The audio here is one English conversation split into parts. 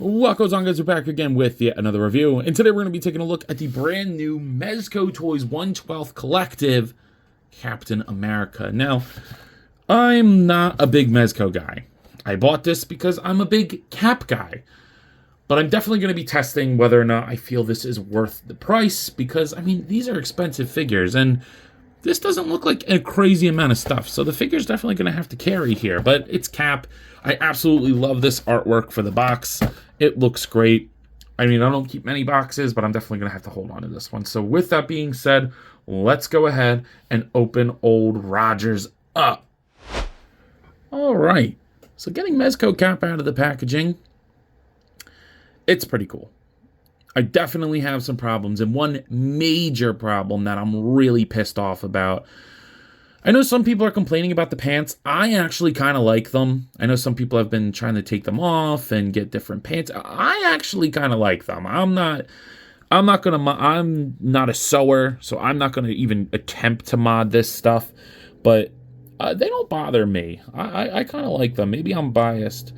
What goes on, guys? We're back again with yet another review, and today we're going to be taking a look at the brand new Mezco Toys 1/12 Collective Captain America. Now, I'm not a big Mezco guy. I bought this because I'm a big Cap guy, but I'm definitely going to be testing whether or not I feel this is worth the price, because, I mean, these are expensive figures, and this doesn't look like a crazy amount of stuff, so the figure's definitely going to have to carry here, but it's Cap. I absolutely love this artwork for the box. It looks great. I mean, I don't keep many boxes, but I'm definitely going to have to hold on to this one. So with that being said, let's go ahead and open old Rogers up. All right. So getting Mezco Cap out of the packaging, it's pretty cool. I definitely have some problems, and one major problem that I'm really pissed off about. I know some people are complaining about the pants. I actually kind of like them. I know some people have been trying to take them off and get different pants. I actually kind of like them. I'm not a sewer, so I'm not gonna even attempt to mod this stuff. But they don't bother me. I kind of like them. Maybe I'm biased.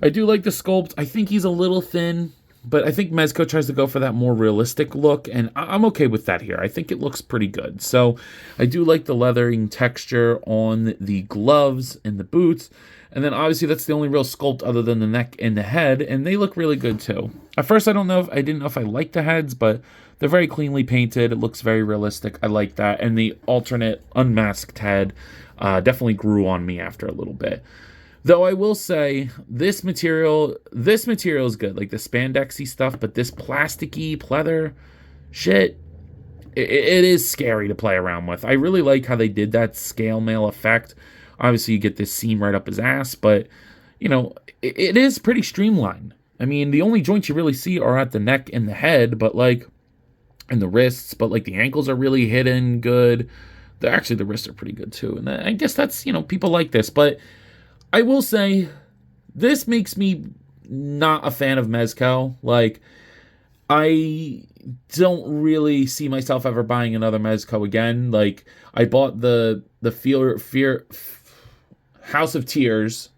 I do like the sculpt. I think he's a little thin, but I think Mezco tries to go for that more realistic look, and I'm okay with that here. I think it looks pretty good. So I do like the leathering texture on the gloves and the boots. And then obviously that's the only real sculpt other than the neck and the head, and they look really good too. At first I didn't know if I liked the heads, but they're very cleanly painted. It looks very realistic. I like that. And the alternate unmasked head definitely grew on me after a little bit. Though I will say, this material is good, like the spandexy stuff, but this plasticky pleather shit, it is scary to play around with. I really like how they did that scale mail effect. Obviously, you get this seam right up his ass, but, you know, it is pretty streamlined. I mean, the only joints you really see are at the neck and the head, but, like, and the wrists, but, like, the ankles are really hidden good. Actually, the wrists are pretty good, too. And I guess that's, you know, people like this, but I will say, this makes me not a fan of Mezco. Like, I don't really see myself ever buying another Mezco again. Like, I bought the House of Tears,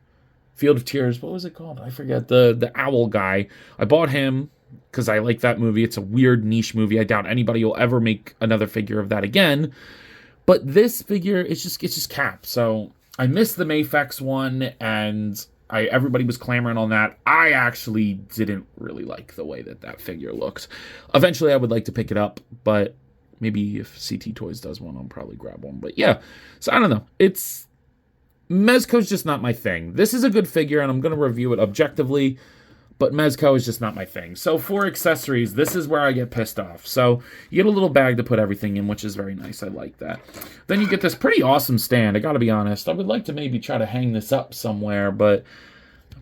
Field of Tears. What was it called? I forget. The owl guy. I bought him because I like that movie. It's a weird niche movie. I doubt anybody will ever make another figure of that again. But this figure, it's just Cap. So I missed the Mafex one, and everybody was clamoring on that. I actually didn't really like the way that figure looked. Eventually, I would like to pick it up, but maybe if CT Toys does one, I'll probably grab one. But yeah, so I don't know. Mezco's just not my thing. This is a good figure, and I'm going to review it objectively, but Mezco is just not my thing. So for accessories, this is where I get pissed off. So you get a little bag to put everything in, which is very nice. I like that. Then you get this pretty awesome stand. I got to be honest. I would like to maybe try to hang this up somewhere, but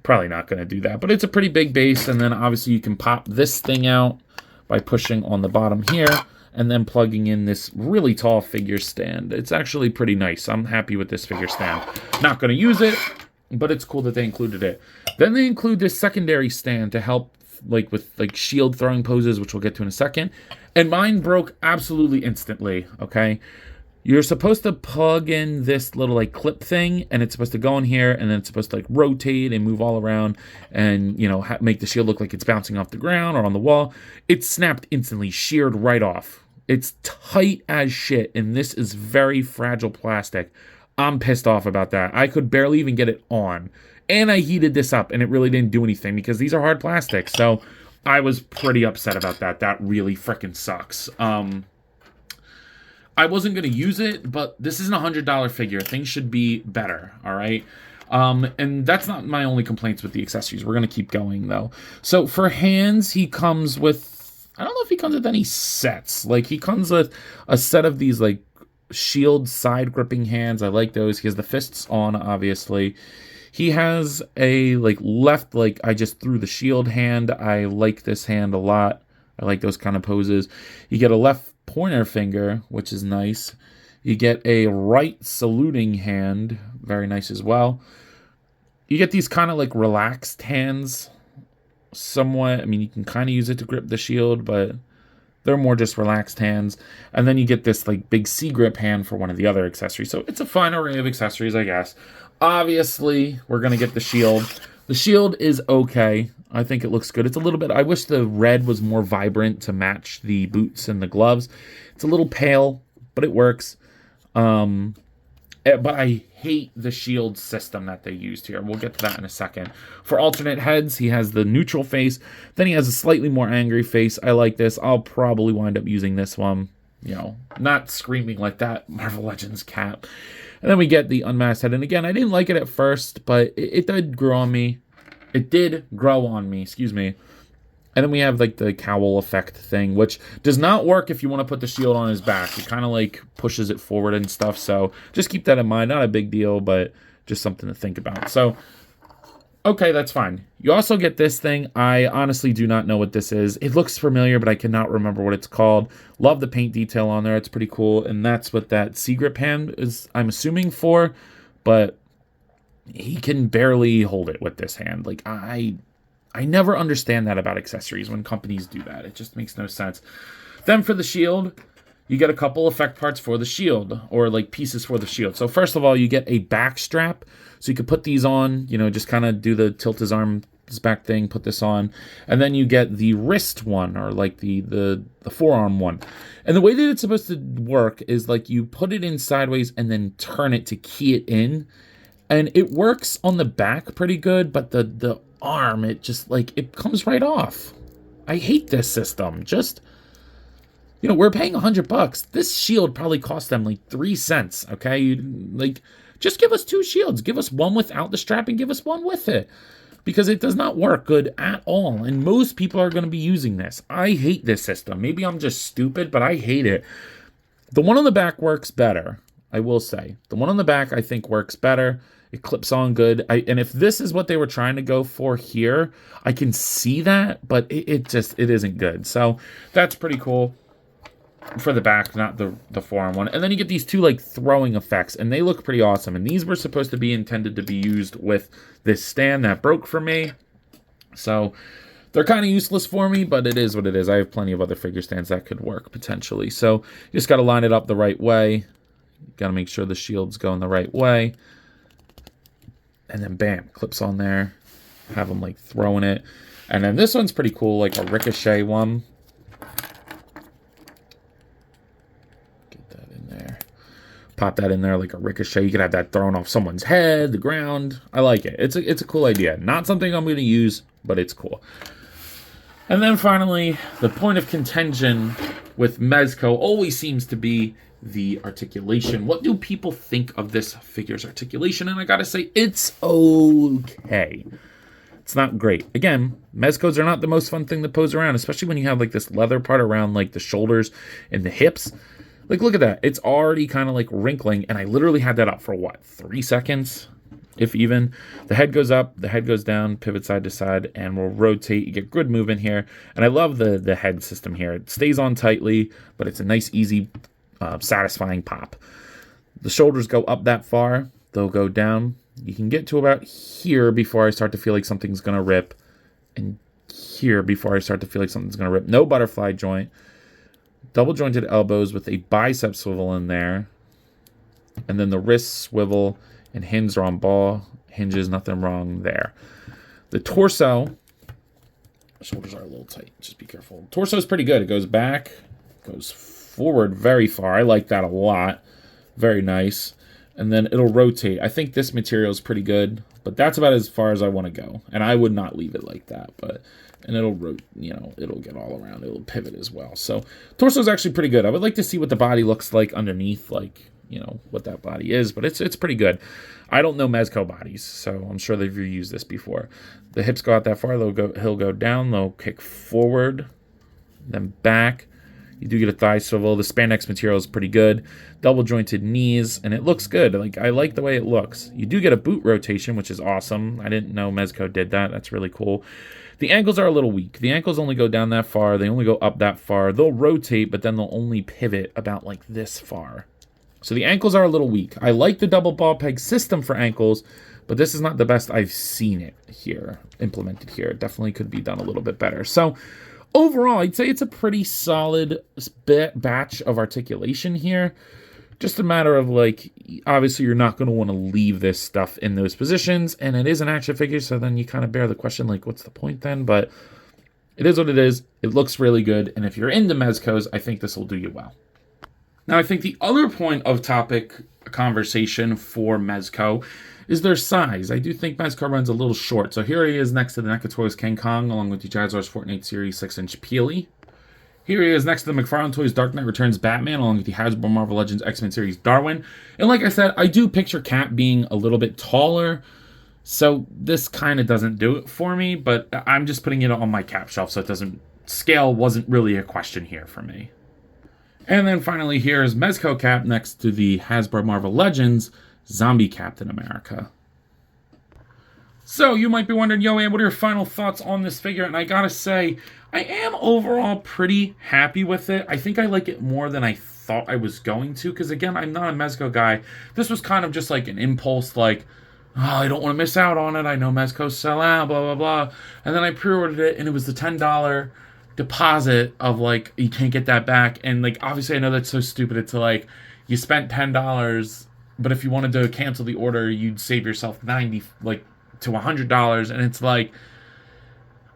probably not going to do that. But it's a pretty big base, and then obviously you can pop this thing out by pushing on the bottom here and then plugging in this really tall figure stand. It's actually pretty nice. I'm happy with this figure stand. Not going to use it, but it's cool that they included it. Then they include this secondary stand to help with shield throwing poses, which we'll get to in a second. And mine broke absolutely instantly, okay? You're supposed to plug in this little clip thing, and it's supposed to go in here, and then it's supposed to rotate and move all around and, you know, make the shield look like it's bouncing off the ground or on the wall. It snapped instantly, sheared right off. It's tight as shit, and this is very fragile plastic. I'm pissed off about that. I could barely even get it on. And I heated this up, and it really didn't do anything because these are hard plastic. So I was pretty upset about that. That really freaking sucks. I wasn't going to use it, but this isn't a $100 figure. Things should be better, all right? And that's not my only complaints with the accessories. We're going to keep going, though. So for hands, he comes with, I don't know if he comes with any sets. Like, he comes with a set of these, shield side gripping hands. I like those. He has the fists on, obviously. He has a left, I just threw the shield hand. I like this hand a lot. I like those kind of poses. You get a left pointer finger, which is nice. You get a right saluting hand, very nice as well. You get these kind of relaxed hands somewhat. I mean, you can kind of use it to grip the shield, but they're more just relaxed hands. And then you get this big C-grip hand for one of the other accessories. So it's a fine array of accessories, I guess. Obviously, we're going to get the shield. The shield is okay. I think it looks good. It's a little bit, I wish the red was more vibrant to match the boots and the gloves. It's a little pale, but it works. But I hate the shield system that they used here. We'll get to that in a second. For alternate heads, he has the neutral face. Then he has a slightly more angry face. I like this. I'll probably wind up using this one. You know, not screaming like that Marvel Legends cap. And then we get the unmasked head. And again, I didn't like it at first, but it did grow on me. It did grow on me, excuse me. And then we have like the cowl effect thing, which does not work if you want to put the shield on his back. It kind of like pushes it forward and stuff. So just keep that in mind. Not a big deal, but just something to think about. So, okay, that's fine. You also get this thing. I honestly do not know what this is. It looks familiar, but I cannot remember what it's called. Love the paint detail on there. It's pretty cool. And that's what that sea grip hand is, I'm assuming, for. But he can barely hold it with this hand. Like, I never understand that about accessories when companies do that. It just makes no sense. Then for the shield, you get a couple effect parts for the shield, or like pieces for the shield. So first of all, you get a back strap. So you could put these on, you know, just kind of do the tilt his arm back thing, put this on. And then you get the wrist one, or like the forearm one. And the way that it's supposed to work is like you put it in sideways and then turn it to key it in. And it works on the back pretty good, but the arm, it just like, it comes right off. I hate this system. Just, you know, we're paying $100. This shield probably cost them like 3 cents. Okay. Like, just give us 2 shields. Give us one without the strap and give us one with it, because it does not work good at all. And most people are going to be using this. I hate this system. Maybe I'm just stupid, but I hate it. The one on the back works better. I will say the one on the back, I think, works better. It clips on good. And if this is what they were trying to go for here, I can see that, but it isn't good. So that's pretty cool for the back, not the forearm one. And then you get these 2 like throwing effects, and they look pretty awesome. And these were supposed to be intended to be used with this stand that broke for me. So they're kind of useless for me, but it is what it is. I have plenty of other figure stands that could work potentially. So you just got to line it up the right way. Got to make sure the shield's going the right way. And then bam, clips on there. Have them like throwing it. And then this one's pretty cool, like a ricochet one. Get that in there. Pop that in there like a ricochet. You can have that thrown off someone's head, the ground. I like it. It's a cool idea. Not something I'm going to use, but it's cool. And then finally, the point of contention with Mezco always seems to be the articulation. What do people think of this figure's articulation? And I gotta say, it's okay. It's not great. Again, Mezcos are not the most fun thing to pose around, especially when you have like this leather part around like the shoulders and the hips. Like, look at that. It's already kind of like wrinkling, and I literally had that up for what, 3 seconds? If even. The head goes up, the head goes down, pivot side to side, and we'll rotate. You get good movement here. And I love the head system here. It stays on tightly, but it's a nice, easy, satisfying pop. The shoulders go up that far. They'll go down. You can get to about here before I start to feel like something's going to rip. And here before I start to feel like something's going to rip. No butterfly joint. Double jointed elbows with a bicep swivel in there. And then the wrists swivel and hinge are on ball. Hinges, nothing wrong there. The torso. Shoulders are a little tight. Just be careful. Torso is pretty good. It goes back. Goes forward very far. I like that a lot. Very nice. And then it'll rotate. I think this material is pretty good, but that's about as far as I want to go. And I would not leave it like that, and it'll it'll get all around. It'll pivot as well. So torso is actually pretty good. I would like to see what the body looks like underneath, like, what that body is, but it's pretty good. I don't know Mezco bodies, so I'm sure they've used this before. The hips go out that far. He'll go down. They'll kick forward, then back. You do get a thigh swivel. The spandex material is pretty good. Double jointed knees, and it looks good. Like, I like the way it looks. You do get a boot rotation, which is awesome. I didn't know Mezco did that. That's really cool. The ankles are a little weak. The ankles only go down that far. They only go up that far. They'll rotate, but then they'll only pivot about like this far. So the ankles are a little weak. I like the double ball peg system for ankles, but this is not the best I've seen it here, implemented here. It definitely could be done a little bit better. So overall, I'd say it's a pretty solid batch of articulation here. Just a matter of like, obviously you're not going to want to leave this stuff in those positions, and it is an action figure, so then you kind of bear the question, like, what's the point then? But it is what it is. It looks really good, and if you're into Mezcos, I think this will do you well. Now, I think the other point of topic conversation for Mezco is their size. I do think Mezco runs a little short. So here he is next to the NECA Toys King Kong, along with the Jazzwares Fortnite Series 6-inch Peely. Here he is next to the McFarlane Toys Dark Knight Returns Batman, along with the Hasbro Marvel Legends X-Men Series Darwin. And like I said, I do picture Cap being a little bit taller, so this kind of doesn't do it for me, but I'm just putting it on my Cap shelf, so it doesn't... Scale wasn't really a question here for me. And then finally here is Mezco Cap next to the Hasbro Marvel Legends Zombie Captain America. So you might be wondering, yo, Ann, what are your final thoughts on this figure? And I gotta say, I am overall pretty happy with it. I think I like it more than I thought I was going to, because again, I'm not a Mezco guy. This was kind of just like an impulse, like, oh, I don't want to miss out on it. I know Mezcos sell out, blah, blah, blah. And then I pre-ordered it, and it was the $10 deposit of, like, you can't get that back. And, like, obviously I know that's so stupid. It's like, you spent $10, but if you wanted to cancel the order, you'd save yourself $90, like, to $100. And it's like,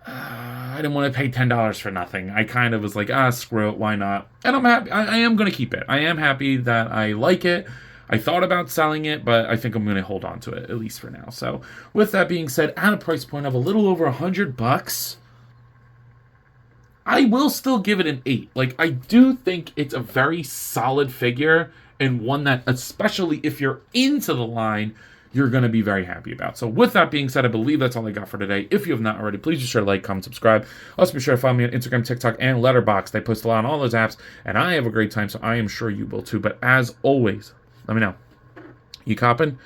I didn't want to pay $10 for nothing. I kind of was like, screw it, why not? And I'm happy. I am going to keep it. I am happy that I like it. I thought about selling it, but I think I'm going to hold on to it, at least for now. So, with that being said, at a price point of a little over $100, I will still give it an 8. Like, I do think it's a very solid figure, and one that, especially if you're into the line, you're going to be very happy about. So with that being said, I believe that's all I got for today. If you have not already, please be sure to like, comment, subscribe. Also be sure to follow me on Instagram, TikTok, and Letterboxd. I post a lot on all those apps, and I have a great time, so I am sure you will too. But as always, let me know. You coppin'?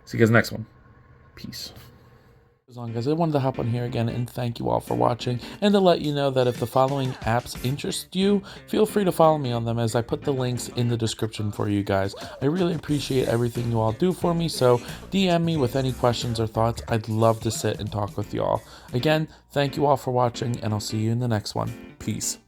See you guys next one. Peace. As long as I wanted to hop on here again and thank you all for watching, and to let you know that if the following apps interest you, feel free to follow me on them, as I put the links in the description for you guys. I really appreciate everything you all do for me, so DM me with any questions or thoughts. I'd love to sit and talk with you all. Again, thank you all for watching, and I'll see you in the next one. Peace.